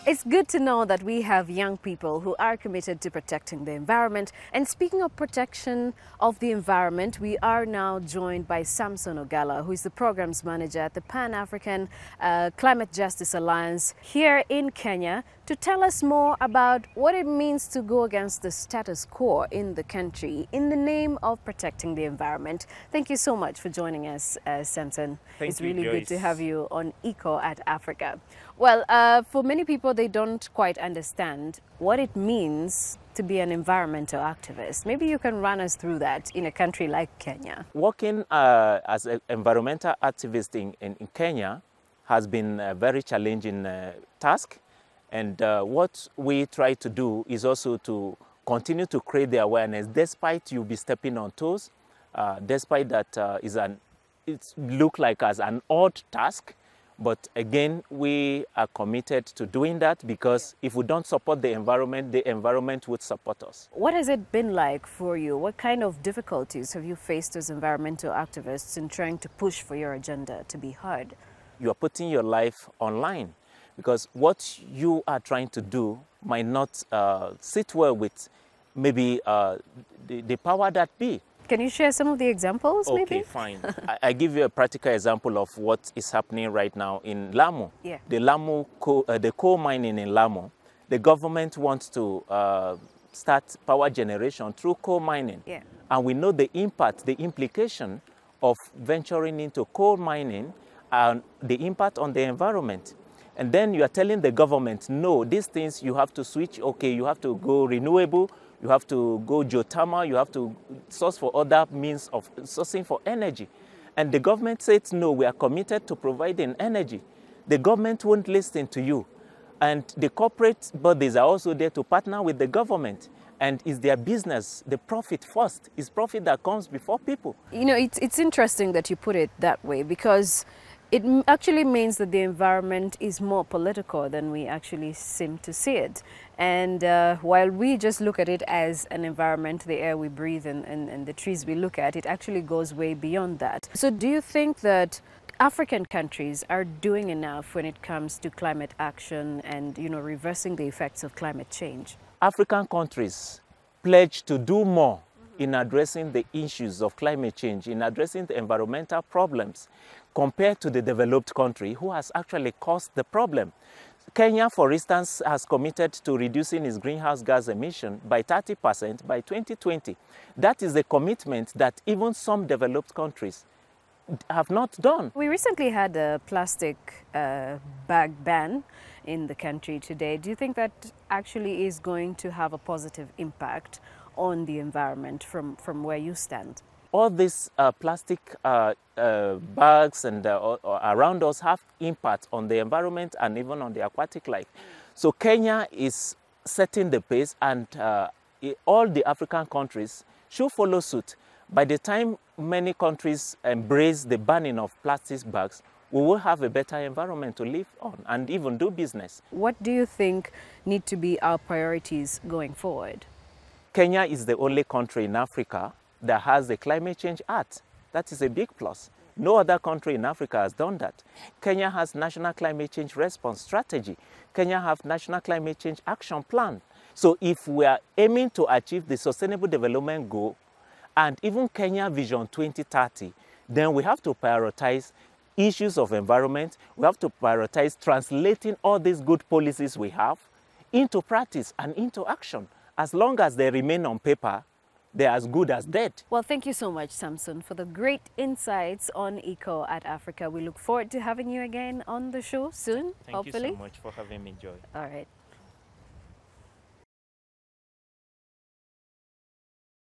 It's good to know that we have young people who are committed to protecting the environment. And speaking of protection of the environment, we are now joined by Samson Ogallah, who is the programs manager at the Pan-African Climate Justice Alliance here in Kenya, to tell us more about what it means to go against the status quo in the country in the name of protecting the environment. Thank you so much for joining us, Samson. It's really good to have you on Eco at Africa. Well, for many people, they don't quite understand what it means to be an environmental activist. Maybe you can run us through that in a country like Kenya. Working as an environmental activist in Kenya has been a very challenging task. And what we try to do is also to continue to create the awareness, despite you be stepping on toes, despite that it look like as an odd task. But again, we are committed to doing that because if we don't support the environment would support us. What has it been like for you? What kind of difficulties have you faced as environmental activists in trying to push for your agenda to be heard? You are putting your life online because what you are trying to do might not sit well with maybe the power that be. Can you share some of the examples, maybe? Okay, fine. I give you a practical example of what is happening right now in Lamu. Yeah. The coal mining in Lamu. The government wants to start power generation through coal mining. Yeah. And we know the impact, the implication of venturing into coal mining and the impact on the environment. And then you are telling the government, no, these things you have to switch. Okay, you have to go renewable. You have to go geothermal, you have to source for other means of sourcing for energy. And the government says, no, we are committed to providing energy. The government won't listen to you. And the corporate bodies are also there to partner with the government. And it's their business, the profit first. It's profit that comes before people. You know, it's interesting that you put it that way because it actually means that the environment is more political than we actually seem to see it. And while we just look at it as an environment, the air we breathe and the trees we look at, it actually goes way beyond that. So do you think that African countries are doing enough when it comes to climate action and, you know, reversing the effects of climate change? African countries pledge to do more in addressing the issues of climate change, in addressing the environmental problems, compared to the developed country who has actually caused the problem. Kenya, for instance, has committed to reducing its greenhouse gas emission by 30% by 2020. That is a commitment that even some developed countries have not done. We recently had a plastic bag ban in the country today. Do you think that actually is going to have a positive impact on the environment from where you stand? All these plastic bags and around us have impact on the environment and even on the aquatic life. So Kenya is setting the pace, and all the African countries should follow suit. By the time many countries embrace the banning of plastic bags, we will have a better environment to live on and even do business. What do you think need to be our priorities going forward? Kenya is the only country in Africa that has the Climate Change Act. That is a big plus. No other country in Africa has done that. Kenya has National Climate Change Response Strategy. Kenya has National Climate Change Action Plan. So if we are aiming to achieve the Sustainable Development Goal and even Kenya Vision 2030, then we have to prioritize issues of environment. We have to prioritize translating all these good policies we have into practice and into action. As long as they remain on paper, they're as good as dead. Well, thank you so much, Samson, for the great insights on Eco at Africa. We look forward to having you again on the show soon, hopefully. Thank you so much for having me, Joy. All right.